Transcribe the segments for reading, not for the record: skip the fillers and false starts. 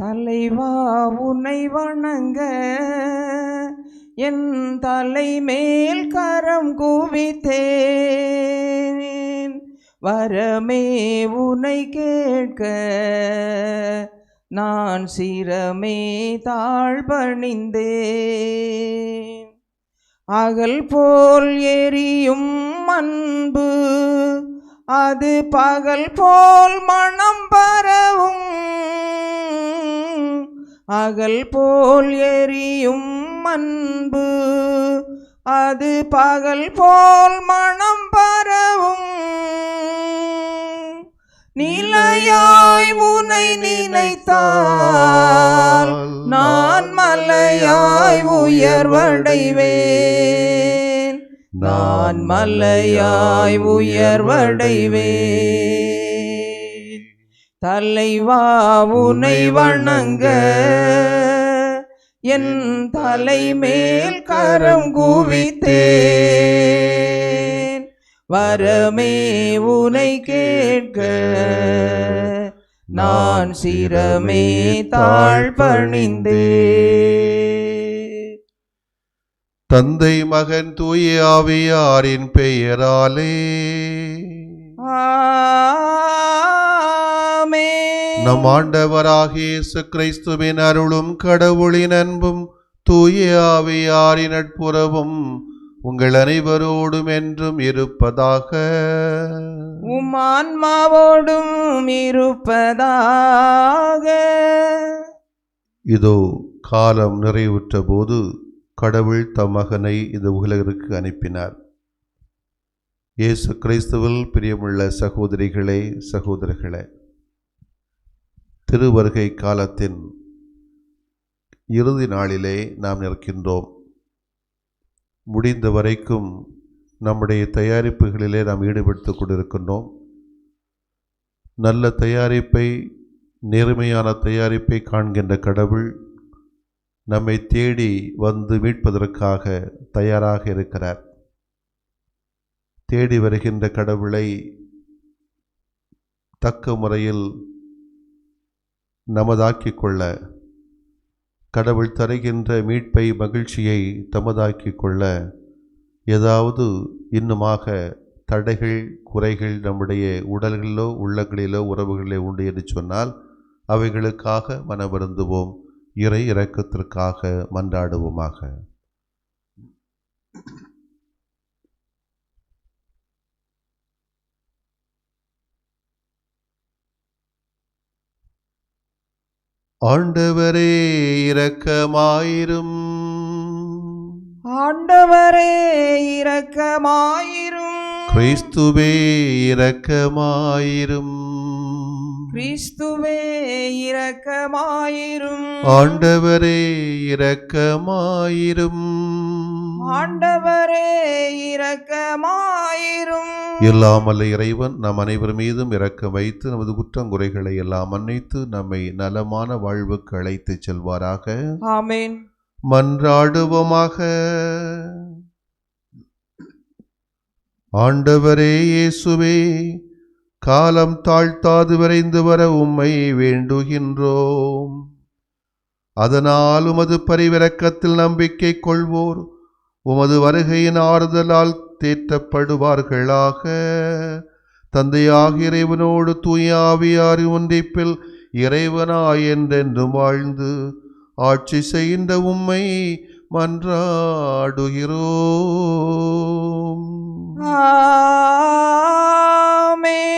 தலைவா உன்னை வணங்க என் தலை மேல் கரம் குவித்தேன். வரமே உன்னை கேட்க நான் சிரமே தாழ்பணிந்தேன். அகல் போல் எரியும் அன்பு அது பகல் போல் மனம் பரவும். அகல் போல் எரியும் அன்பு அது பகல் போல் மனம் பரவும். நிலையாய் உன்னை நினைத்தால் நான் மலையாய் உயர்வடைவேன். நான் மலையாய் உயர்வடைவேன். தலைவா உன்னை வணங்க என் தலை மேல் கரம் குவித்தேன். வரமே உன்னை கேட்க நான் சிரமே தாழ்பணிந்தேன். தந்தை மகன் தூய ஆவியாரின் பெயராலே ஆமென். நம் ஆண்டவராகிய இயேசு கிறிஸ்துவின் அருளும் கடவுளின் அன்பும் தூய ஆவியாரின் நட்புறவும் உங்கள் அனைவரோடும் என்றும் இருப்பதாக. உம் ஆன்மாவோடும் இருப்பதாக. இதோ காலம் நிறைவுற்ற போது கடவுள் தம் மகனை இந்த உலகிற்கு அனுப்பினார். இயேசு கிறிஸ்துவில் பிரியமுள்ள சகோதரிகளே சகோதரர்களே, திருவருகை காலத்தின் இறுதி நாளிலே நாம் நிற்கின்றோம். முடிந்த வரைக்கும் நம்முடைய தயாரிப்புகளிலே நாம் ஈடுபடுத்திக் கொண்டிருக்கின்றோம். நல்ல தயாரிப்பை, நேர்மையான தயாரிப்பை காண்கின்ற கடவுள் நம்மை தேடி வந்து மீட்பதற்காக தயாராக இருக்கிறார். தேடி வருகின்ற கடவுளை தக்க முறையில் நமதாக்கிக் கொள்ள, கடவுள் தருகின்ற மீட்பை, மகிழ்ச்சியை தமதாக்கிக் கொள்ள ஏதாவது இன்னுமாக தடைகள், குறைகள் நம்முடைய உடல்களிலோ உள்ளங்களிலோ உறவுகளிலோ உண்டு என்று சொன்னால் அவைகளுக்காக மனம் வருந்துவோம். இறை இரக்கத்திற்காக மன்றாடுவோமாக. ஆண்டவரே இரக்கமாயிரும். ஆண்டவரே இரக்கமாயிரும். கிறிஸ்துவே இரக்கமாயிரும். கிறிஸ்துவே இரக்கமாயிரும். ஆண்டவரே இரக்கமாயிரும். ஆண்டவரே இரக்கமாயிரும். எல்லாம் வல்ல இறைவன் நம் அனைவர் மீதும் இரக்கம் வைத்து நமது குற்றங்குறைகளை எல்லாம் மன்னித்து நம்மை நலமான வாழ்வுக்கு அழைத்து செல்வாராக. ஆமென். மன்றாடுவோமாக. ஆண்டவரே இயேசுவே, காலம் தாழ்த்தாது விரைந்து வர உம்மை வேண்டுகின்றோம். அதனால் உமது பரிவிரக்கத்தில் நம்பிக்கை கொள்வோர் உமது வருகையின் ஆறுதலால் தேற்றப்படுவார்களாக. தந்தையாகிய இறைவனோடு தூய ஆவியாரின் ஒன்றிப்பில் இறைவனாய் என்றென்றும் வாழ்ந்து ஆட்சி செய்கின்ற உம்மை மன்றாடுகிறோம். ஆமென்.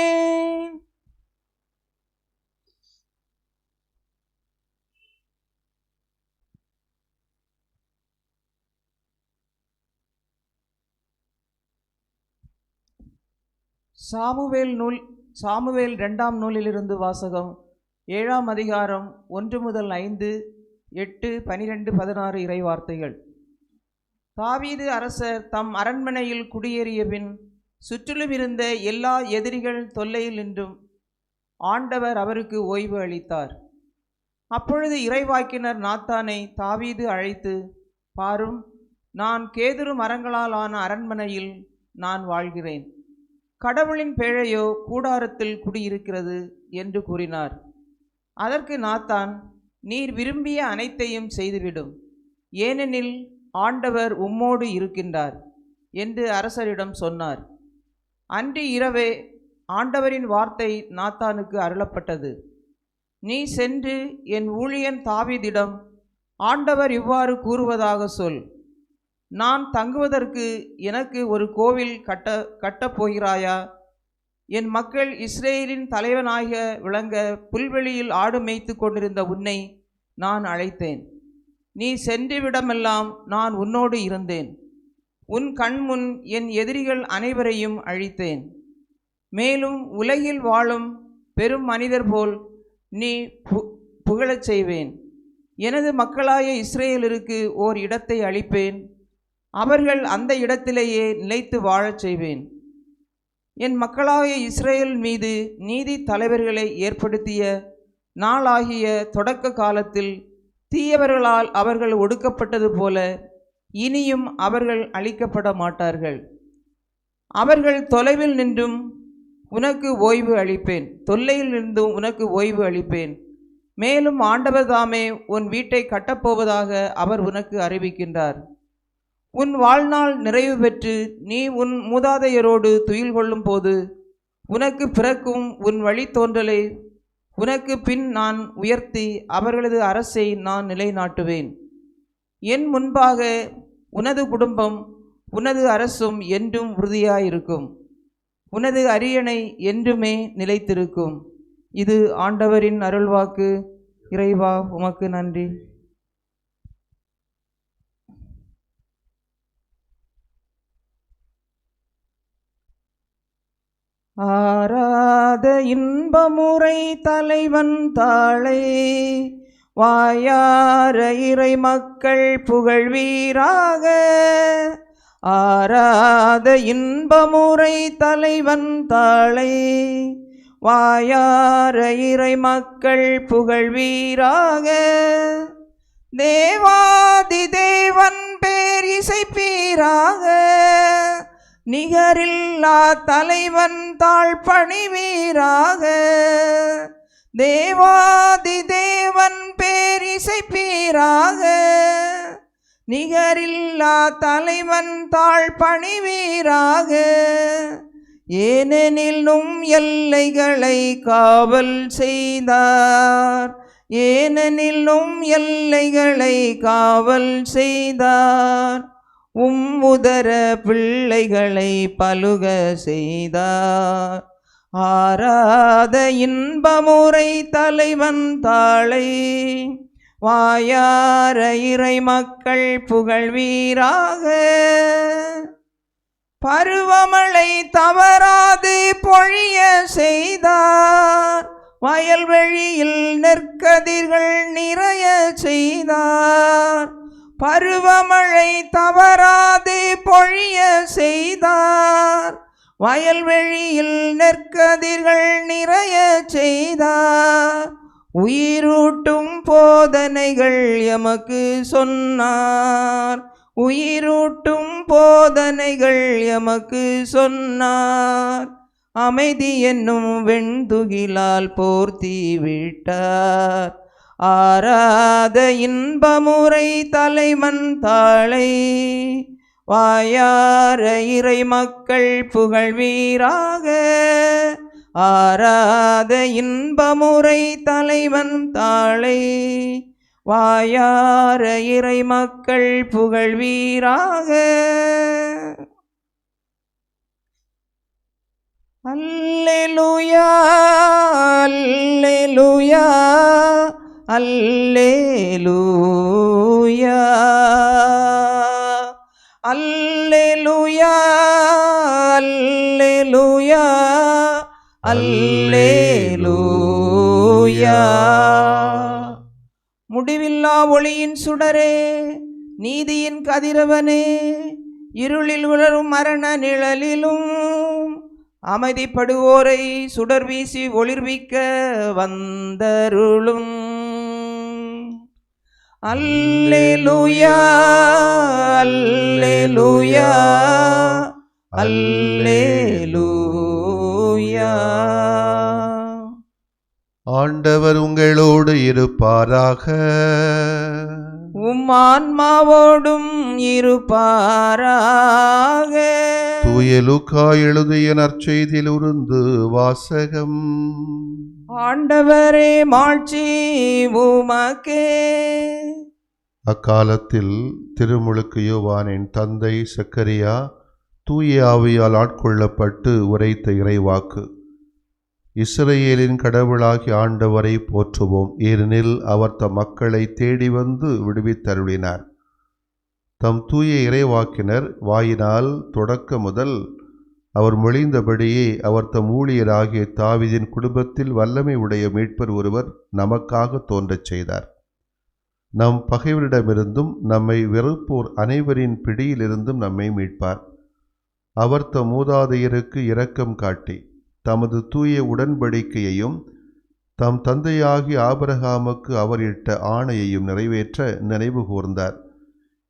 சாமுவேல் 2ஆம் நூலிலிருந்து வாசகம். 7ஆம் அதிகாரம் 1 முதல் 5, 8, 12, 16 இறை வார்த்தைகள். தாவீது அரசர் தம் அரண்மனையில் குடியேறிய பின் சுற்றிலும் இருந்த எல்லா எதிரிகள் தொல்லையில் நின்றும் ஆண்டவர் அவருக்கு ஓய்வு அளித்தார். அப்பொழுது இறைவாக்கினர் நாத்தானை தாவீது அழைத்து, பாரும், நான் கேதுரு மரங்களால் ஆன அரண்மனையில் நான் வாழ்கிறேன். கடவுளின் பேழையோ கூடாரத்தில் குடியிருக்கிறது என்று கூறினார். அதற்கு நாத்தான், நீர் விரும்பிய அனைத்தையும் செய்துவிடும், ஏனெனில் ஆண்டவர் உம்மோடு இருக்கின்றார் என்று அரசரிடம் சொன்னார். அன்று இரவே ஆண்டவரின் வார்த்தை நாத்தானுக்கு அருளப்பட்டது. நீ சென்று என் ஊழியன் தாவீதிடம், ஆண்டவர் இவ்வாறு கூறுவதாக சொல், நான் தங்குவதற்கு எனக்கு ஒரு கோவில் கட்டப் போகிறாயா? என் மக்கள் இஸ்ரேலின் தலைவனாக விளங்க புல்வெளியில் ஆடு மேய்த்து கொண்டிருந்த உன்னை நான் அழைத்தேன். நீ சென்றுவிடமெல்லாம் நான் உன்னோடு இருந்தேன். உன் கண்முன் என் எதிரிகள் அனைவரையும் அழித்தேன். மேலும் உலகில் வாழும் பெரும் மனிதர் போல் நீ புகழச் செய்வேன். எனது மக்களாய இஸ்ரேலருக்கு ஓர் இடத்தை அளிப்பேன். அவர்கள் அந்த இடத்திலேயே நிலைத்து வாழச் செய்வேன். என் மக்களாகிய இஸ்ரேல் மீது நீதி தலைவர்களை ஏற்படுத்திய நாளாகிய தொடக்க காலத்தில் தீயவர்களால் அவர்கள் ஒடுக்கப்பட்டது போல இனியும் அவர்கள் அழிக்கப்பட மாட்டார்கள். அவர்கள் தொலைவில் நின்றும் உனக்கு ஓய்வு அளிப்பேன், தொல்லையில் நின்றும் உனக்கு ஓய்வு அளிப்பேன். மேலும் ஆண்டவர் தாமே உன் வீட்டை கட்டப்போவதாக அவர் உனக்கு அறிவிக்கின்றார். உன் வாழ்நாள் நிறைவு பெற்று நீ உன் மூதாதையரோடு துயில் கொள்ளும் போது உனக்கு பிறக்கும் உன் வழித்தோன்றலை உனக்கு பின் நான் உயர்த்தி அவர்களது அரசை நான் நிலைநாட்டுவேன். என் முன்பாக உனது குடும்பம் உனது அரசும் என்றும் உறுதியாயிருக்கும். உனது அரியணை என்றுமே நிலைத்திருக்கும். இது ஆண்டவரின் அருள்வாக்கு. இறைவா, உமக்கு நன்றி. ஆராத இன்பமுறை தலைவன் தாளை வாயார இறை மக்கள் புகழ்வீராக. ஆராத இன்பமுறை தலைவன் தாளை வாயார இறை மக்கள் புகழ்வீராக. தேவாதி தேவன் பேர் இசைப்பீராக. நிகரில்லா தலைவன் தாழ் பணிவீராக. தேவாதி தேவன் பேர் இசைப்பீராக. நிகரில்லா தலைவன் தாழ் பணிவீராக. ஏனெனில் நும் எல்லைகளை காவல் செய்தார். ஏனெனில் நும் எல்லைகளை காவல் செய்தார். உதர பிள்ளைகளை பலுக செய்தார். ஆராத இன்பமுறை தலைவன் தாளை வாயார இறை மக்கள் புகழ்வீராக. பருவமழை தவறாது பொழிய செய்தார். வயல்வெளியில் நெற்கதிர்கள் நிறைய செய்தார். பருவமழை தவறாது பொழிய செய்தார். வயல்வெளியில் நெற்கதிர்கள் நிறைய செய்தார். உயிரூட்டும் போதனைகள் எமக்கு சொன்னார். உயிரூட்டும் போதனைகள் எமக்கு சொன்னார். அமைதி என்னும் வெண்துகிலால் போர்த்தி விட்டார். ஆராத இன்பமுறை தலைவன் தாளை வாயார இறை மக்கள் புகழ்வீராக. ஆராத இன்பமுறை தலைவன் தாளை வாயார இறை மக்கள் புகழ்வீராக. அல்லேலூயா அல்லேலூயா அல்லேலூயா அல்லேலூயா அல்லேலூயா அல்லேலூயா. முடிவில்லா ஒளியின் சுடரே, நீதியின் கதிரவனே, இருளில் உணரும் மரண நிழலிலும் அமைதிப்படுவோரை சுடர் வீசி ஒளிர்விக்க வந்தருளும். அல்லேலூயா அல்லேலூயா அல்லேலூயா. ஆண்டவர் உங்களோடு இருப்பாராக. உம் ஆன்மாவோடும் இருப்பாராக. தூய லூக்கா எழுதிய நற்செய்தியில் இருந்து வாசகம். ஆண்டவரே மாட்சி உமக்கே. அக்காலத்தில் திருமுழுக்கு யோவானின் தந்தை சக்கரியா தூய ஆவியால் ஆட்கொள்ளப்பட்டு உரைத்த இறைவாக்கு. இஸ்ரவேலின் கடவுளாகிய ஆண்டவரை போற்றுவோம், ஏனெனில் அவர் தம் மக்களை தேடி வந்து விடுவித்தருளினார். தம் தூய இறைவாக்கினர் வாயினால் தொடக்க முதல் அவர் மொழிந்தபடியே அவர் தம் ஊழியராகிய தாவீதின் குடும்பத்தில் வல்லமை உடைய மீட்பர் ஒருவர் நமக்காக தோன்றச் செய்தார். நம் பகைவரிடமிருந்தும் நம்மை வெறுப்போர் அனைவரின் பிடியிலிருந்தும் நம்மை மீட்பார். அவர் தம் மூதாதையருக்கு இரக்கம் காட்டி தமது தூய உடன்படிக்கையையும் தம் தந்தையாகிய ஆபிரகாமுக்கு அவர் இட்ட ஆணையையும் நிறைவேற்ற நினைவு கூர்ந்தார்.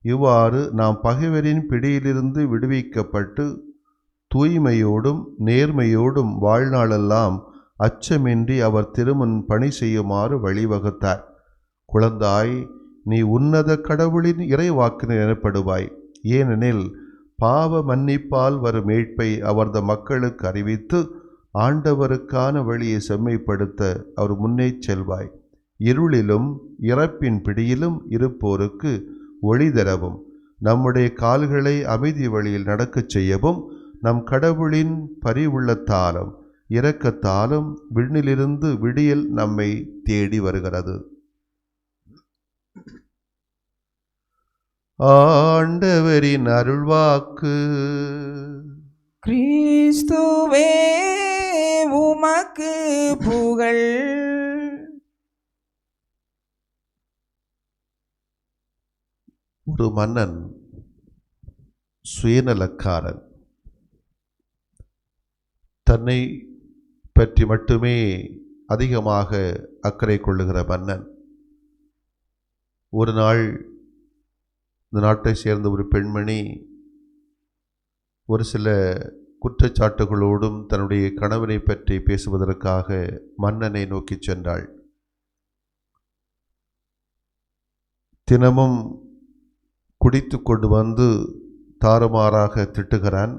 இவ்வாறு நாம் பகைவரின் பிடியிலிருந்து விடுவிக்கப்பட்டு தூய்மையோடும் நேர்மையோடும் வாழ்நாளெல்லாம் அச்சமின்றி அவர் திருமுன் பணி செய்யுமாறு வழிவகுத்தார். குழந்தாய், நீ உன்னத கடவுளின் இறைவாக்கினர் எனப்படுவாய், ஏனெனில் பாவ மன்னிப்பால் வரும் மீட்பை அவரது மக்களுக்கு அறிவித்து ஆண்டவருக்கான வழியை செம்மைப்படுத்த அவர் முன்னே செல்வாய். இருளிலும் இறப்பின் பிடியிலும் இருப்போருக்கு ஒளி தரவும் நம்முடைய கால்களை அமைதி வழியில் நடக்கச் செய்யவும் நம் கடவுளின் பரிவுள்ளத்தாலும் இரக்கத்தாலும் விண்ணிலிருந்து விடியல் நம்மை தேடி வருகிறது. ஆண்டவரின் அருள்வாக்கு. கிறிஸ்துவே உமக்கு புகழ். ஒரு மன்னன் சுயநலக்காரன், தன்னை பற்றி மட்டுமே அதிகமாக அக்கறை கொள்ளுகிற மன்னன். ஒரு நாள் இந்த நாட்டை சேர்ந்த ஒரு பெண்மணி ஒரு சில குற்றச்சாட்டுகளோடும் தன்னுடைய கணவனை பற்றி பேசுவதற்காக மன்னனை நோக்கி சென்றாள். தினமும் குடித்து கொண்டு வந்து தாறுமாறாக திட்டுகிறான்,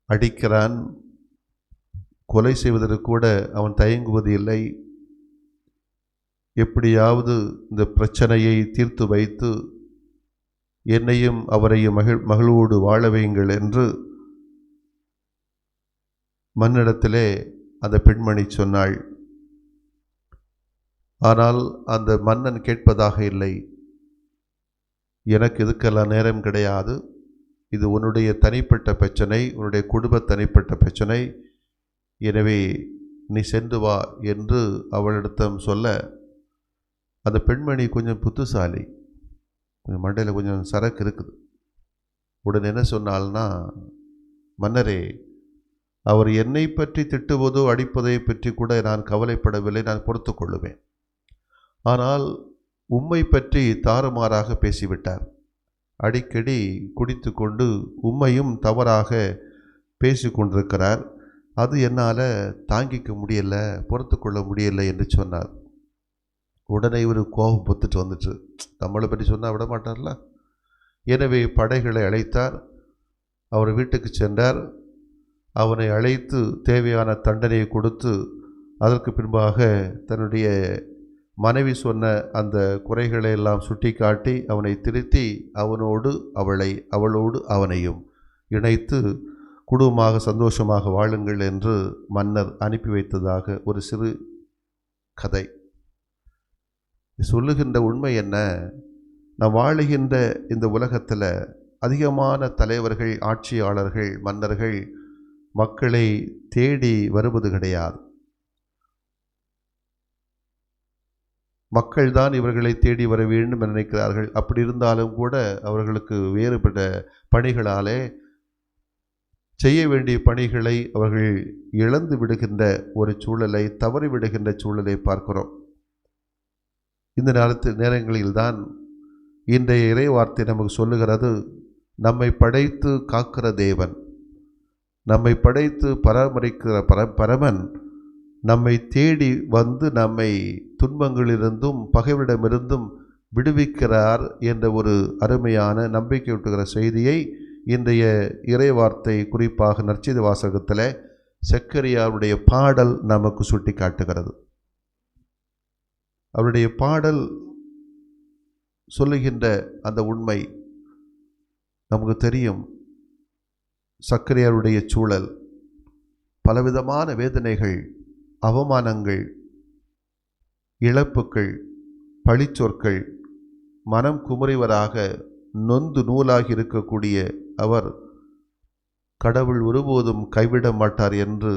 அடிக்கிறான், கொலை செய்வதற்கு கூட அவன் தயங்குவது இல்லை. எப்படியாவது இந்த பிரச்சனையை தீர்த்து வைத்து என்னையும் அவரையும் மகளோடு வாழ வையுங்கள் என்று மன்னிடத்திலே அந்த பெண்மணி சொன்னாள். ஆனால் அந்த மன்னன் கேட்பதாக இல்லை. எனக்கு இதுக்கெல்லாம் நேரம் கிடையாது, இது உன்னுடைய தனிப்பட்ட பிரச்சனை, உன்னுடைய குடும்ப தனிப்பட்ட பிரச்சனை, எனவே நீ சென்று வா என்று அவளிடத்தம் சொல்ல, அந்த பெண்மணி கொஞ்சம் புத்திசாலி, கொஞ்சம் மண்டையில் கொஞ்சம் சரக்கு இருக்குது. உடனே என்ன சொன்னால்னா, மன்னரே, அவர் என்னை பற்றி திட்டுவதோ அடிப்பதை பற்றி கூட நான் கவலைப்படவில்லை, நான் பொறுத்து கொள்ளுவேன். ஆனால் உம்மை பற்றி தாறுமாறாக பேசிவிட்டார். அடிக்கடி குடித்து கொண்டு உம்மையும் தவறாக பேசி கொண்டிருக்கிறார். அது என்னால் தாங்கிக்க முடியலை, பொறுத்து கொள்ள முடியலை என்று சொன்னார். உடனே இவர் கோபம் பொத்துட்டு வந்துட்டு, நம்மளை பற்றி சொன்னால் விட மாட்டார்ல. எனவே படைகளை அழைத்தார். அவர் வீட்டுக்கு சென்றார். அவனை அழைத்து தேவையான தண்டனையை கொடுத்து அதற்கு பின்பாக தன்னுடைய மனைவி சொன்ன அந்த குறைகளை எல்லாம் சுட்டி காட்டி அவனை திருத்தி அவளோடு அவனையும் இணைத்து குடும்பமாக சந்தோஷமாக வாழுங்கள் என்று மன்னர் அனுப்பி வைத்ததாக ஒரு சிறு கதை. சொல்லுகின்ற உண்மை என்ன? நாம் வாழுகின்ற இந்த உலகத்தில் அதிகமான தலைவர்கள், ஆட்சியாளர்கள், மன்னர்கள் மக்களை தேடி வருவது கிடையாது. மக்கள்தான் இவர்களை தேடி வர வேண்டும் என நினைக்கிறார்கள். அப்படி இருந்தாலும் கூட அவர்களுக்கு வேறுபட்ட பணிகளாலே செய்ய வேண்டிய பணிகளை அவர்கள் இழந்து விடுகின்ற ஒரு சூழலை, தவறி விடுகின்ற சூழலை பார்க்கிறோம். இந்த நேரங்களில்தான் இன்றைய இறை வார்த்தை நமக்கு சொல்லுகிறது, நம்மை படைத்து காக்கிற தேவன், நம்மை படைத்து பராமரிக்கிற பரமன் நம்மை தேடி வந்து நம்மை துன்பங்களிலிருந்தும் பகைவரிடமிருந்தும் விடுவிக்கிறார் என்ற ஒரு அருமையான நம்பிக்கையூட்டுகிற செய்தியை இன்றைய இறைவார்த்தை, குறிப்பாக நற்செய்தி வாசகத்தில் செக்கரியாருடைய பாடல் நமக்கு சுட்டி காட்டுகிறது. அவருடைய பாடல் சொல்லுகின்ற அந்த உண்மை நமக்கு தெரியும். சக்கரியாருடைய சூழல், பலவிதமான வேதனைகள், அவமானங்கள், இழப்புக்கள், பழிச்சொற்கள், மனம் குமுறிவராக நொந்து நூலாகி இருக்கக்கூடிய அவர் கடவுள் ஒருபோதும் கைவிட மாட்டார் என்று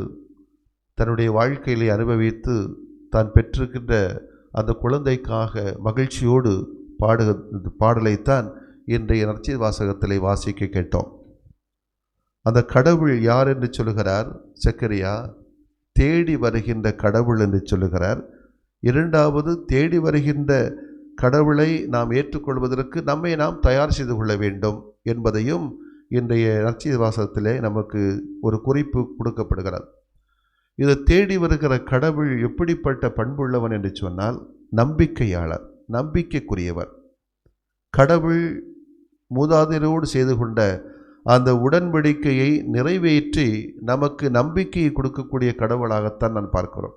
தன்னுடைய வாழ்க்கையிலே அனுபவித்து தான் பெற்றிருக்கின்ற அந்த குழந்தைக்காக மகிழ்ச்சியோடு பாடலைத்தான் இன்றைய நற்செய்தி வாசகத்திலே வாசிக்க கேட்டோம். அந்த கடவுள் யார் என்று சொல்லுகிறார் செக்கரியா? தேடி வருகின்ற கடவுள் என்று சொல்லுகிறார். இரண்டாவது, தேடி வருகின்ற கடவுளை நாம் ஏற்றுக்கொள்வதற்கு நம்மை நாம் தயார் செய்து கொள்ள வேண்டும் என்பதையும் இன்றைய நற்செய்தி வாசகத்திலே நமக்கு ஒரு குறிப்பு கொடுக்கப்படுகிறது. இதை தேடி வருகிற கடவுள் எப்படிப்பட்ட பண்புள்ளவன் என்று சொன்னால், நம்பிக்கையாளர், நம்பிக்கைக்குரியவர். கடவுள் மூதாதையரோடு செய்து கொண்ட அந்த உடன்படிக்கையை நிறைவேற்றி நமக்கு நம்பிக்கையை கொடுக்கக்கூடிய கடவுளாகத்தான் நான் பார்க்கிறோம்.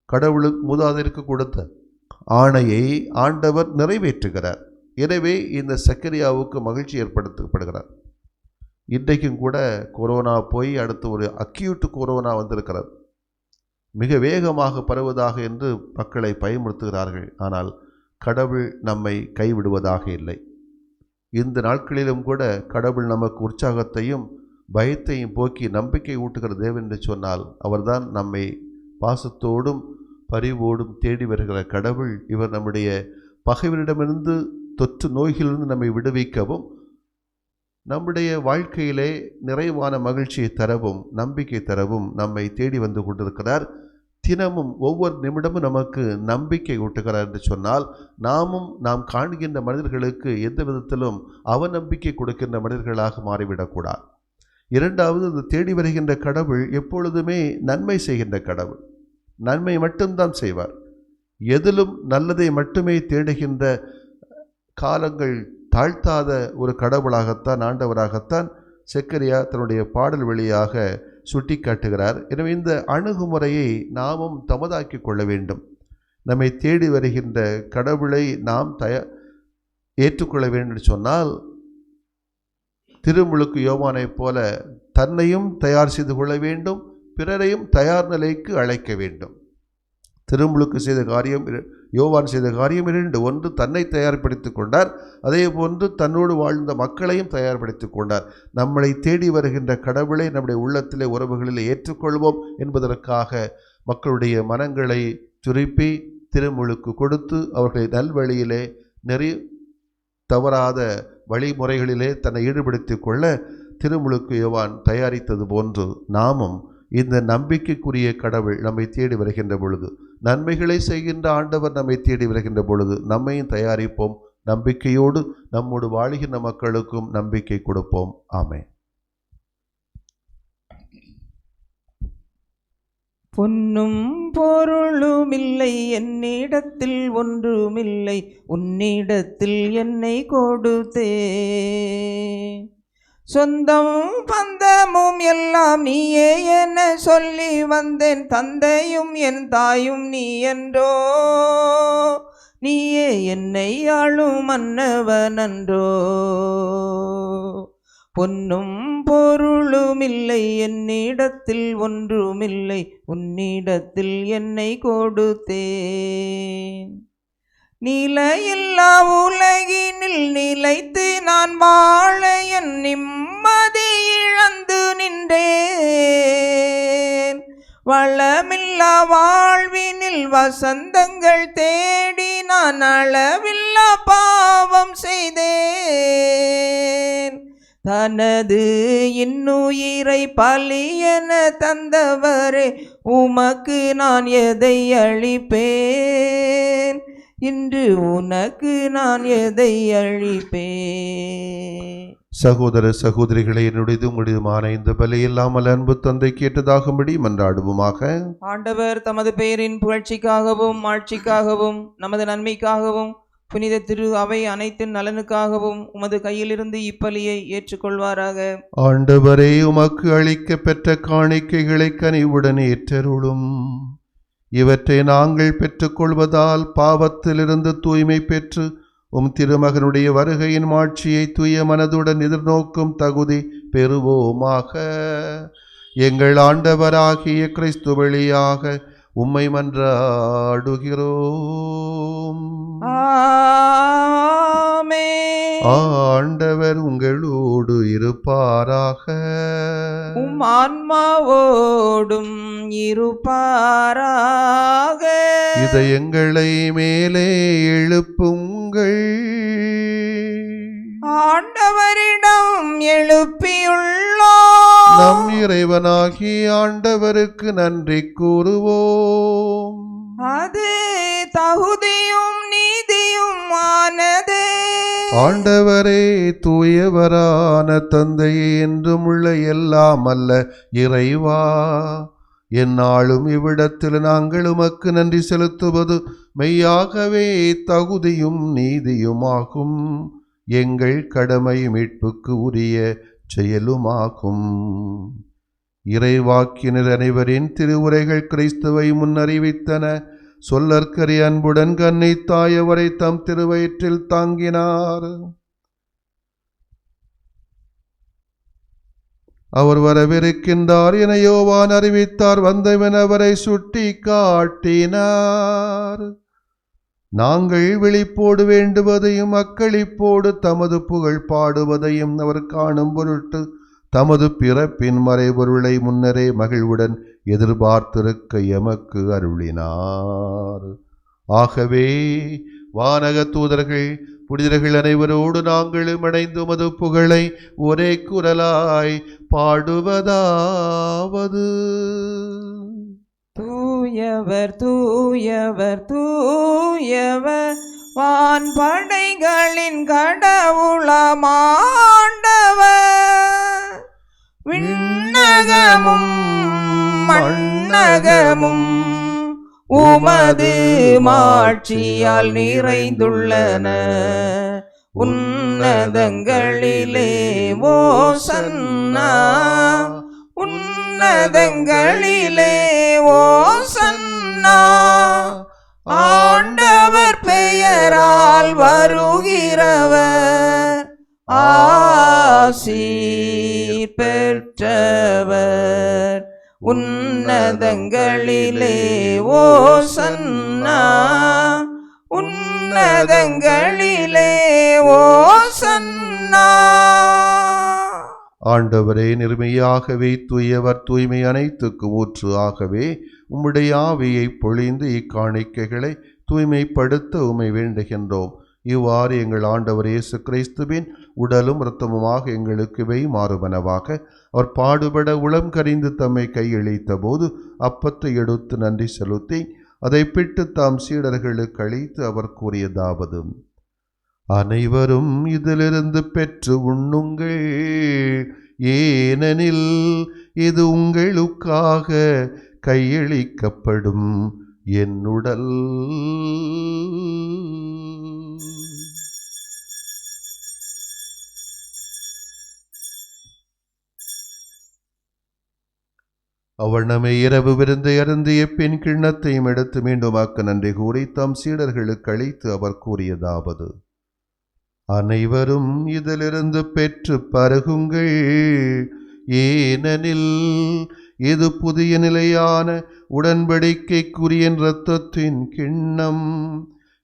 கடவுளுக்கு மூதாதையருக்கு கொடுத்த ஆணையை ஆண்டவர் நிறைவேற்றுகிறார். எனவே இந்த சக்கரியாவுக்கு மகிழ்ச்சி ஏற்படுத்தப்படுகிறார். இன்றைக்கும் கூட கொரோனா போய் அடுத்து ஒரு அக்யூட் கொரோனா வந்திருக்கிறது. மிக வேகமாக பரவுவதாக என்று மக்களை பயமுறுத்துகிறார்கள். ஆனால் கடவுள் நம்மை கைவிடுவதாக இல்லை. இந்த நாட்களிலும் கூட கடவுள் நமக்கு உற்சாகத்தையும் பயத்தையும் போக்கி நம்பிக்கை ஊட்டுகிற தேவன் என்று சொன்னால் அவர்தான் நம்மை பாசத்தோடும் பரிவோடும் தேடி வருகிற கடவுள். இவர் நம்முடைய பகைவரிடமிருந்து, தொற்று நோய்களிலிருந்து நம்மை விடுவிக்கவும், நம்முடைய வாழ்க்கையிலே நிறைவான மகிழ்ச்சியை தரவும், நம்பிக்கை தரவும் நம்மை தேடி வந்து கொண்டிருக்கிறார். தினமும் ஒவ்வொரு நிமிடமும் நமக்கு நம்பிக்கை ஊட்டுகிறார் என்று சொன்னால், நாம் காண்கின்ற மனிதர்களுக்கு எந்த விதத்திலும் அவநம்பிக்கை கொடுக்கின்ற மனிதர்களாக மாறிவிடக்கூடாது. இரண்டாவது, இந்த தேடி வருகின்ற கடவுள் எப்பொழுதுமே நன்மை செய்கின்ற கடவுள். நன்மை மட்டும்தான் செய்வார். எதிலும் நல்லதை மட்டுமே தேடுகின்ற காலங்கள் தாழ்த்தாத ஒரு கடவுளாகத்தான், ஆண்டவராகத்தான் செக்கரியா தன்னுடைய பாடல் வழியாக சுட்டி காட்டுகிறார். எனவே இந்த அணுகுமுறையை நாமும் தமதாக்கி கொள்ள வேண்டும். நம்மை தேடி வருகின்ற கடவுளை நாம் ஏற்றுக்கொள்ள வேண்டும் என்று சொன்னால், திருமுழுக்கு யோவானைப் போல தன்னையும் தயார் செய்து கொள்ள வேண்டும், பிறரையும் தயார் நிலைக்கு அழைக்க வேண்டும். திருமுழுக்கு செய்த காரியம், யோவான் செய்த காரியம் இரண்டு. ஒன்று, தன்னை தயார்படுத்திக் கொண்டார். அதே போன்று தன்னோடு வாழ்ந்த மக்களையும் தயார்படுத்திக் கொண்டார். நம்மளை தேடி வருகின்ற கடவுளை நம்முடைய உள்ளத்திலே, உறவுகளில் ஏற்றுக்கொள்வோம் என்பதற்காக மக்களுடைய மனங்களை துருப்பி திருமுழுக்கு கொடுத்து அவர்களை நல்வழியிலே, நெறி தவறாத வழிமுறைகளிலே தன்னை ஈடுபடுத்திக் கொள்ள திருமுழுக்கு யோவான் தயாரித்தது போன்று நாமும் இந்த நம்பிக்கைக்குரிய கடவுள் நம்மை தேடி வருகின்ற பொழுது, நன்மைகளை செய்கின்ற ஆண்டவர் நம்மை தேடி வருகின்ற பொழுது நம்மையும் தயாரிப்போம். நம்பிக்கையோடு நம்மோடு வாழுகின்ற மக்களுக்கும் நம்பிக்கை கொடுப்போம். ஆமென். பொன்னும் பொருளுமில்லை என்னிடத்தில் ஒன்றுமில்லை, உன்னிடத்தில் என்னை கொடுத்தே. சொந்தம் பந்தமும் எல்லாம் நீயே என சொல்லி வந்தேன், தந்தையும் என் தாயும் நீ என்றோ. நீயே என்னை ஆளும் மன்னவனன்றோ. பொன்னும் பொருளுமில்லை என்னிடத்தில் ஒன்றுமில்லை, உன்னிடத்தில் என்னை கொடுத்தேன். நிலையில்லா உலகினில் நிலைத்து நான் வாழ என் நிம்மதி இழந்து நின்றேன். வளமில்லா வாழ்வினில் வசந்தங்கள் தேடி நான் அளவில்லா பாவம் செய்தேன். தனது இன்னுயிரை பலியென தந்தவரே, உமக்கு நான் எதை அளிப்பேன்? இன்று உனக்கு நான் எதை அளிப்பேன்? சகோதர சகோதரிகளை என்னுடையது உங்களுடையதுமான இந்த பலி இல்லாமல் அன்பு தந்தை கேட்டதாகும்படி மன்றாடுவோமாக. ஆண்டவர் தமது பெயரின் புகழ்ச்சிக்காகவும் ஆட்சிக்காகவும் நமது நன்மைக்காகவும் புனித திரு அவை அனைத்து நலனுக்காகவும் உமது கையிலிருந்து இப்பலியை ஏற்றுக்கொள்வாராக. ஆண்டவரே, உமக்கு அளிக்க பெற்ற காணிக்கைகளை கனிவுடன் ஏற்றருளும். இவற்றை நாங்கள் பெற்றுக்கொள்வதால் பாவத்திலிருந்து தூய்மை பெற்று உம் திருமகனுடைய வருகையின் மாட்சியை தூய மனதுடன் எதிர்நோக்கும் தகுதி பெறுவோமாக. எங்கள் ஆண்டவராகிய கிறிஸ்து வழியாக உம்மை மன்றாடுகிறோம். ஆமென். ஆண்டவர் உங்களோடு இருப்பாராக. உம் ஆன்மாவோடும் இருப்பாராக. இதயங்களை மேலே எழுப்புங்கள். ஆண்டவரிடம் எழுப்பியுள்ளோம். நம் இறைவனாகி ஆண்டவருக்கு நன்றி கூறுவோம். அது தகுதியும் நீதியும் ஆனதே. ஆண்டவரே, தூயவரான தந்தையே, என்றும் உள்ள எல்லாம் அல்ல இறைவா, எந்நாளும் இவ்விடத்தில் நாங்கள் உமக்கு நன்றி செலுத்துவது மெய்யாகவே தகுதியும் நீதியுமாகும். எங்கள் கடமை மீட்புக்கு உரிய செயலுமாகும். இறைவாக்கினர் அனைவரின் திருவுரைகள் கிறிஸ்துவை முன்னறிவித்தன. சொல்லற்கரிய அன்புடன் கன்னை தாயவரை தம் திருவயிற்றில் தாங்கினார். அவர் வரவிருக்கின்றார் என யோவான் அறிவித்தார். வந்தவன் அவரை சுட்டி காட்டினார். நாங்கள் விழிப்போடு வேண்டுவதையும் அக்களிப்போடு தமது புகழ் பாடுவதையும் அவர் காணும் பொருட்டு தமது பிறப்பின் மறைபொருளை முன்னரே மகிழ்வுடன் எதிர்பார்த்திருக்க எமக்கு அருளினார். ஆகவே வானக தூதர்கள் புனிதர்கள் அனைவரோடு நாங்களும் இணைந்து உமது புகழை ஒரே குரலாய் பாடுவதாவது: தூயவர் தூயவர் தூயவர் வான் படைகளின் கடவுளமாண்டவர். விண்ணகமும் மண்ணகமும் உமது மாட்சியால் நிறைந்துள்ளன. உன்னதங்களிலே ஓசன்னா, உன்னதங்களிலே ஓசன்னா. ஆண்டவர் பெயரால் வருகிறவர் ஆசீர் பெற்றவர். உன்னதங்களிலே ஓசன்னா, உன்னதங்களிலே ஓசன்னா. ஆண்டவரே, நிர்மையாகவே தூயவர், தூய்மை அனைத்துக்கு ஊற்று. ஆகவே உம்முடைய ஆவியை பொழிந்து இக்காணிக்கைகளை தூய்மைப்படுத்த உம்மை வேண்டுகின்றோம். இவ்வாறு எங்கள் ஆண்டவர் இயேசு கிறிஸ்துவின் உடலும் இரத்தமுமாக எங்களுக்கு இவை மாறுவனவாக. அவர் பாடுபட உளம் கரிந்து தம்மை கையளித்த போது அப்பத்தை எடுத்து நன்றி செலுத்தி அதை பிட்டு தாம் சீடர்களுக்கு அளித்து அவர் கூறியதாவது: அனைவரும் இதிலிருந்து பெற்று உண்ணுங்கள், ஏனெனில் இது உங்களுக்காக கையளிக்கப்படும் என் உடல். அவள் நம்மை இரவு விருந்தை அருந்திய பின் கிண்ணத்தையும் எடுத்து மீண்டுமாக்க நன்றி கூறி தம் சீடர்களுக்கு அளித்து அவர் கூறியதாவது: அனைவரும் இதிலிருந்து பெற்று பருகுங்கள், ஏனெனில் இது புதிய நிலையான உடன்படிக்கைக்குரிய இரத்தத்தின் கிண்ணம்.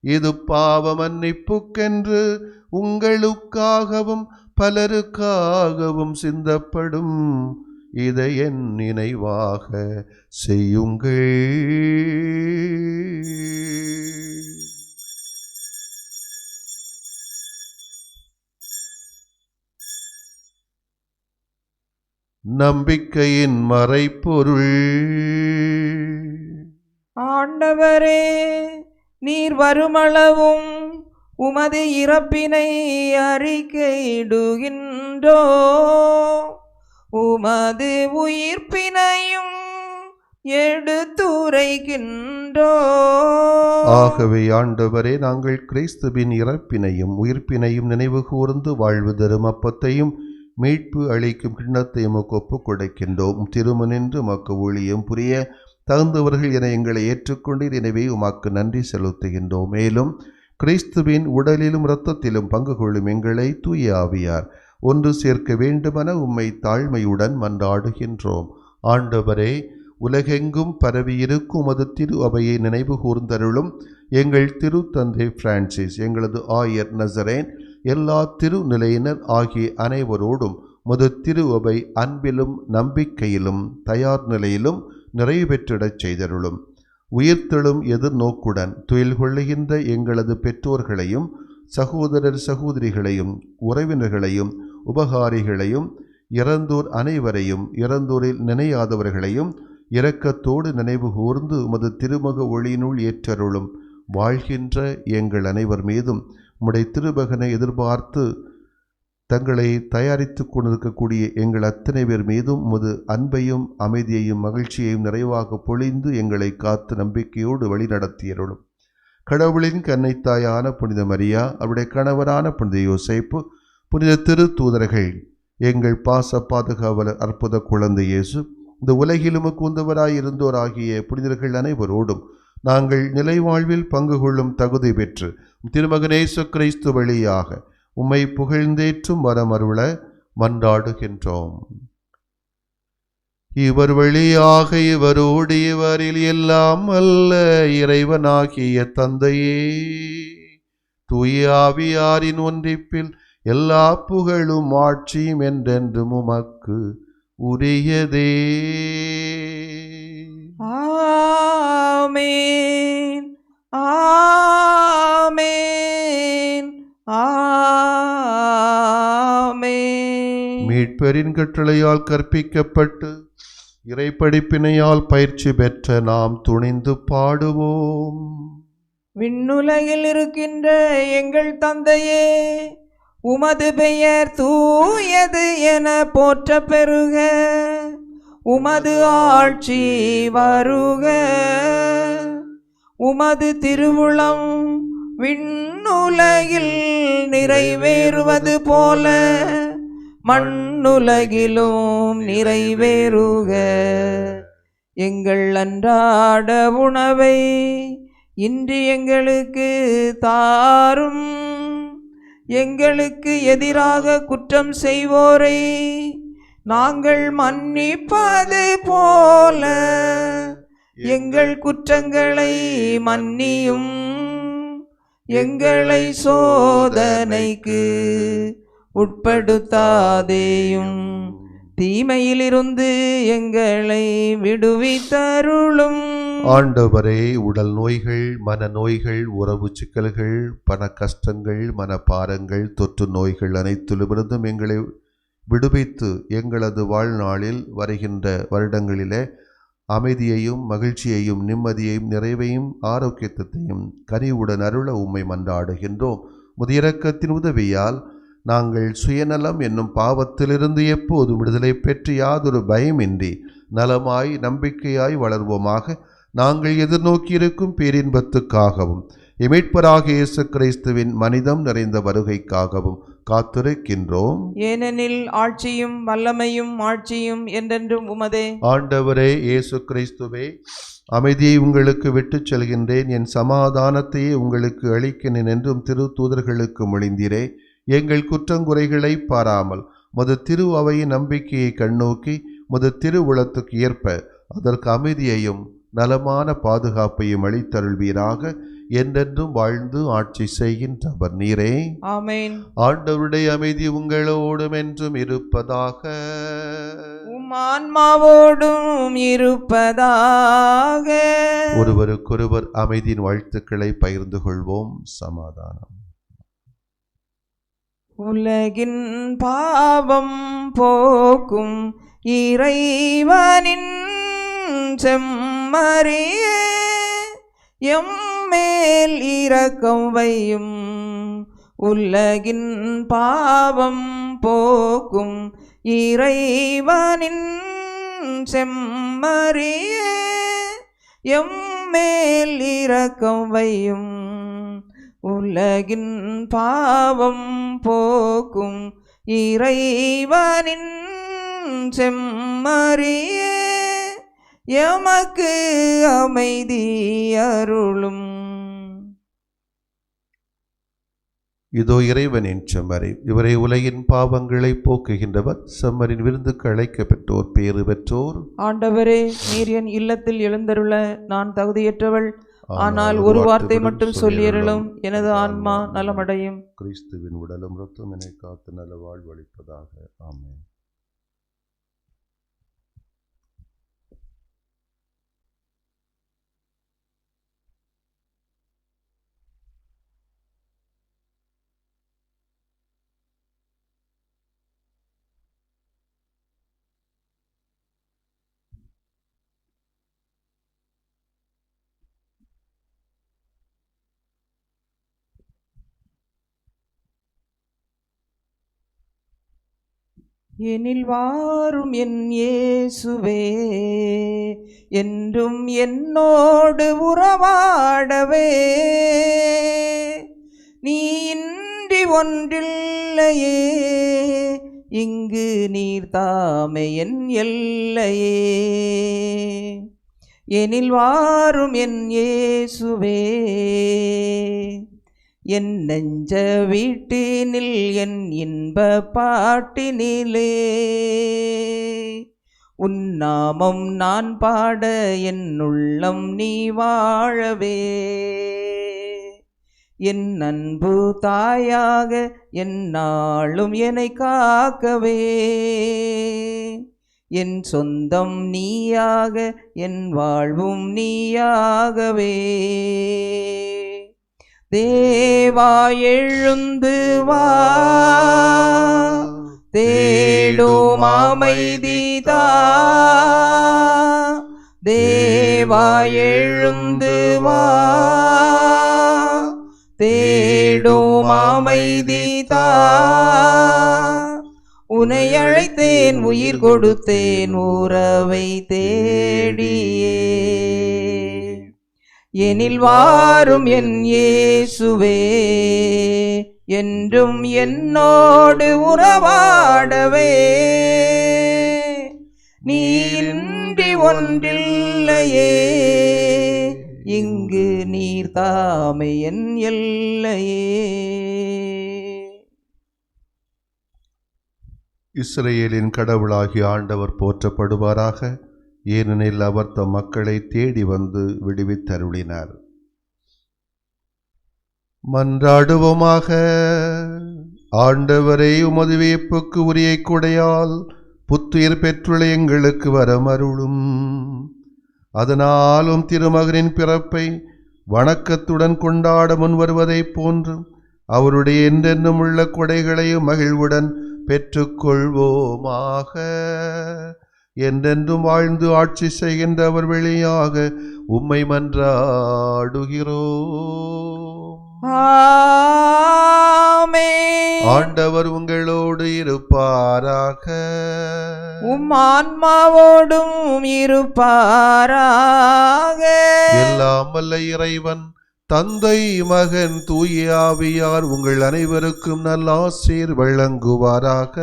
இது பாவ மன்னிப்புக்கென்று உங்களுக்காகவும் பலருக்காகவும் சிந்தப்படும். இதை என் நினைவாக செய்யுங்கள். நம்பிக்கையின் மறைப்பொருள். ஆண்டவரே, நீர் வருமளவும் உமது இறப்பினை அறிக்கையிடுகின்றோ, உமது உயிர்ப்பினையும் எடுத்துரைக்கின்றோ. ஆகவே ஆண்டவரே, நாங்கள் கிறிஸ்துவின் இறப்பினையும் உயிர்ப்பினையும் நினைவு கூர்ந்து வாழ்வு தரும் அப்பத்தையும் மீட்பு அளிக்கும் கிண்ணத்தையும் ஒப்புக் கொடுக்கின்றோம். திருமணின்று உமக்கு ஊழியம் புரிய தகுந்தவர்கள் என எங்களை ஏற்றுக்கொண்டீர். எனவே உமக்கு நன்றி செலுத்துகின்றோம். மேலும் கிறிஸ்துவின் உடலிலும் இரத்தத்திலும் பங்கு கொள்ளும் எங்களை தூய ஆவியார் ஒன்று சேர்க்க வேண்டுமென உம்மை தாழ்மையுடன் மன்றாடுகின்றோம். ஆண்டவரே, உலகெங்கும் பரவியிருக்கும் உமது திரு அவையை நினைவு கூர்ந்தருளும். எங்கள் திருத்தந்தை பிரான்சிஸ், எங்களது ஆயர் நசரேன், எல்லா திருநிலையினர் ஆகிய அனைவரோடும் உமது திரு அவை அன்பிலும் நம்பிக்கையிலும் தயார் நிலையிலும் நிறைவு பெற்றிடச் செய்தருளும். உயிர்த்தெழும் எதிர்நோக்குடன் துயில் கொள்ளுகின்ற எங்களது பெற்றோர்களையும் சகோதரர் சகோதரிகளையும் உறவினர்களையும் உபகாரிகளையும் இறந்தோர் அனைவரையும் இறந்தோரில் நினையாதவர்களையும் இரக்கத்தோடு நினைவு கூர்ந்து உமது திருமுக ஒளியினுள் ஏற்றருளும். வாழ்கின்ற எங்கள் அனைவர் மீதும் உம்முடைய திருமகனை எதிர்பார்த்து தங்களை தயாரித்து கொண்டிருக்கக்கூடிய எங்கள் அத்தனை பேர் மீதும் உமது அன்பையும் அமைதியையும் மகிழ்ச்சியையும் நிறைவாக பொழிந்து எங்களை காத்து நம்பிக்கையோடு வழிநடத்தியருளும். கடவுளின் கன்னைத்தாயான புனித மரியா, அவருடைய கணவரான புனித யோசேப்பு, புனித திரு தூதர்கள், எங்கள் பாச பாதுகாவலர் அற்புத குழந்தை இயேசு, இந்த உலகிலும் கூந்தவராயிருந்தோர் ஆகிய புனிதர்கள் அனைவரோடும் நாங்கள் நிலைவாழ்வில் பங்கு கொள்ளும் தகுதி பெற்று திருமகனேசு கிறிஸ்து வழியாக உம்மை புகழ்ந்தேற்றும் வரமருள மன்றாடுகின்றோம். இவர் வழியாக இவரோடு இவரில் எல்லாம் அல்ல இறைவனாகிய தந்தையே, தூய ஆவியாரின் ஒன்றிப்பில் எல்லா புகழும் ஆட்சியும் என்றென்றும் உமக்கு உரியதே. ஆமென், ஆமென், ஆமென். மீட்பரின் கட்டளையால் கற்பிக்கப்பட்டு இறைப்படிப்பினையால் பயிற்சி பெற்ற நாம் துணிந்து பாடுவோம். விண்ணுலகில் இருக்கின்ற எங்கள் தந்தையே, உமது பெயர் தூயது என போற்ற பெறுக. உமது ஆட்சி வருக. உமது திருவுளம் விண்ணுலகில் நிறைவேறுவது போல மண்ணுலகிலும் நிறைவேறுக. எங்கள் அன்றாட உணவை இன்று எங்களுக்கு தாரும். எங்களுக்கு எதிராக குற்றம் செய்வோரை நாங்கள் மன்னிப்பது போல எங்கள் குற்றங்களை மன்னியும். எங்களை சோதனைக்கு உட்படுத்தாதேயும், தீமையிலிருந்து எங்களை விடுவித்தருளும். ஆண்டவரே, உடல் நோய்கள், மனநோய்கள், உறவு சிக்கல்கள், பண கஷ்டங்கள், மனப்பாரங்கள், தொற்று நோய்கள் அனைத்திலுமிருந்தும் எங்களை விடுவித்து எங்களது வாழ்நாளில் வருகின்ற வருடங்களிலே அமைதியையும் மகிழ்ச்சியையும் நிம்மதியையும் நிறைவையும் ஆரோக்கியத்தையும் கனிவுடன் அருள உம்மை மன்றாடுகின்றோம். முதியிரக்கத்தின் உதவியால் நாங்கள் சுயநலம் என்னும் பாவத்திலிருந்து எப்போதும் விடுதலை பெற்று யாதொரு பயமின்றி நலமாய் நம்பிக்கையாய் வளர்வோமாக. நாங்கள் எதிர்நோக்கியிருக்கும் பேரின்பத்துக்காகவும் மீட்பராக இயேசு கிறிஸ்துவின் மனிதம் நிறைந்த வருகைக்காகவும் காத்திருக்கின்றோம். ஏனெனில் ஆட்சியும் வல்லமையும் ஆட்சியும் என்றென்றும் உமதே. ஆண்டவரே இயேசு கிறிஸ்துவே, அமைதியை உங்களுக்கு விட்டுச் செல்கின்றேன், என் சமாதானத்தையே உங்களுக்கு அளிக்கிறேன் என்றும் திரு தூதர்களுக்கு மொழிந்தீரே. எங்கள் குற்றங்குறைகளை பாராமல் முது திரு அவையின் நம்பிக்கையை கண்ணோக்கி முது திருவுளத்துக்கு ஏற்ப அதற்கு அமைதியையும் நலமான பாதுகாப்பையும் அளித்தருள்வீராக. என்றென்றும் வாழ்ந்து ஆட்சி செய்கின்றவர் நீரே. ஆமென். ஆண்டவருடைய அமைதி உங்களோடும் என்றும் இருப்பதாக. உம் ஆன்மாவோடும் இருப்பதாக. ஒருவருக்கொருவர் அமைதியின் வாழ்த்துக்களை பகிர்ந்து கொள்வோம். சமாதானம். உலகின் பாவம் போக்கும் இறைவனின் செம்மறியே, எம்மேல் இரக்கம் வையும். உலகின் பாவம் போக்கும் இறைவனின் செம்மறியே எம்மேல் இரக்கம் வையும். உலகின் பாவம் போக்கும் இறைவனின் செம்மறியே எமக்கு அமைதி அருளும். இதோ இறைவனின் செம்மறி, இவரை உலகின் பாவங்களை போக்குகின்றவர். செம்மறின் விருந்துக்கு அழைக்க பெற்றோர் பேறு பெற்றோர். ஆண்டவரே, நீர் என் இல்லத்தில் எழுந்தருள நான் தகுதியற்றவள். ஆனால் ஒரு வார்த்தை மட்டும் சொல்லியருளும், எனது ஆன்மா நலமடையும். கிறிஸ்துவின் உடலும் இரத்தம் என்னை காத்து நல வாழ்வளிப்பதாக. ஆமென். எனில் வாரும் என் இயேசுவே, என்றும் என்னோடு உறவாடவே. நீ இன்றி ஒன்றில்லையே, இங்கு நீர் தாமே என் எல்லையே. எனில் வாரும் என் இயேசுவே, என் நெஞ்ச வீட்டினில் என் இன்ப பாட்டினிலே. உன் நாமம் நான் பாட என் உள்ளம் நீ வாழவே. என் அன்பு தாயாக என் நாளும் என்னை காக்கவே. என் சொந்தம் நீயாக என் வாழ்வும் நீயாகவே. தேவா எழுந்து வா, தேடும் அமைதி தா. தேவா எழுந்து வா, தேடும் அமைதி தா. உன்னை அழைத்தேன், உயிர் கொடுத்தேன், உறவை தேடியே. எனில் வாரும் என் இயேசுவே, என்றும் என்னோடு உறவாடவே. நீ இன்றி ஒன்றில்லையே, இங்கு நீர் தாமே என் எல்லையே. இஸ்ரவேலின் கடவுளாகிய ஆண்டவர் போற்றப்படுவாராக. ஏனெனில் அவர் தம் மக்களை தேடி வந்து விடுவித்தருளினார். மன்றாடுவோமாக. ஆண்டவரே, உமது வியப்புக்கு உரிய கொடையால் புத்துயிர் பெற்றுள்ள எங்களுக்கு வரமருளும். அதனாலும் திருமகனின் பிறப்பை வணக்கத்துடன் கொண்டாட முன் வருவதைப் போன்று அவருடைய என்றென்றும் உள்ள கொடைகளையும் மகிழ்வுடன் பெற்றுக்கொள்வோமாக. என்றென்றும் வாழ்ந்து ஆட்சி செய்கின்ற அவர் வழியாக உம்மை மன்றாடுகிறோம். ஆமென். ஆண்டவர் உங்களோடு இருப்பாராக. உம் ஆன்மாவோடும் இருப்பாராக. எல்லாம் வல்ல இறைவன் தந்தை, மகன், தூய ஆவியார் உங்கள் அனைவருக்கும் நல்லாசீர் வழங்குவாராக.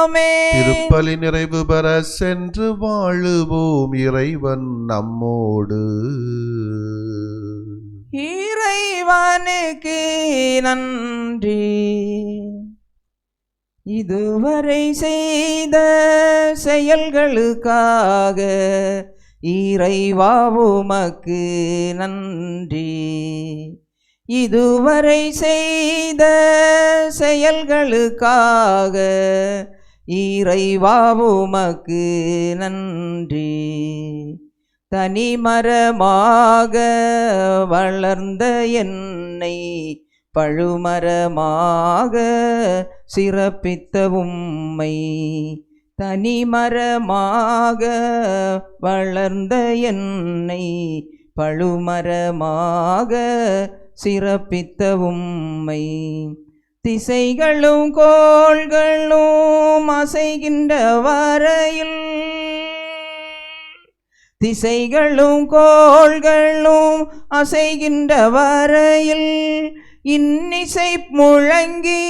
ஆமென். திருப்பலி நிறைவு பெற சென்று வாழுவோம். இறைவன் நம்மோடு. இறைவனுக்கு நன்றி. இதுவரை செய்த செயல்களுக்காக இறைவா உமக்கு நன்றி. இதுவரை செய்த செயல்களுக்காக இறைவா உமக்கு நன்றி. தனிமரமாக வளர்ந்த என்னை பழுமரமாக சிறப்பித்த உம்மை. தனிமரமாக வளர்ந்த என்னை பழுமரமாக சிறப்பித்த உம்மை திசைகளும் கோள்களும் அசைகின்ற வரையில் திசைகளும் கோள்களும் அசைகின்ற வரையில் இன்னிசை முழங்கி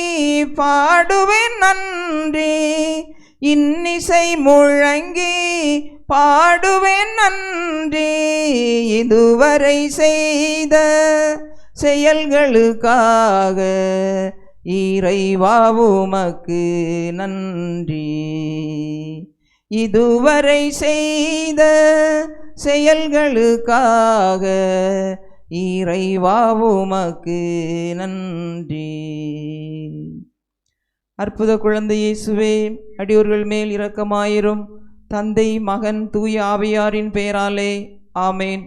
பாடுவேன் நன்றி இன்னிசை முழங்கி பாடுவேன் நன்றி இதுவரை செய்த செயல்களுக்காக இறைவா உமக்கு நன்றி இதுவரை செய்த செயல்களுக்காக இறைவா உமக்கு நன்றி. அற்புத குழந்தை இயேசுவே, அடியோர்கள் மேல் இரக்கமாயிரும். தந்தை, மகன், தூய ஆவியாரின் பெயராலே ஆமேன்.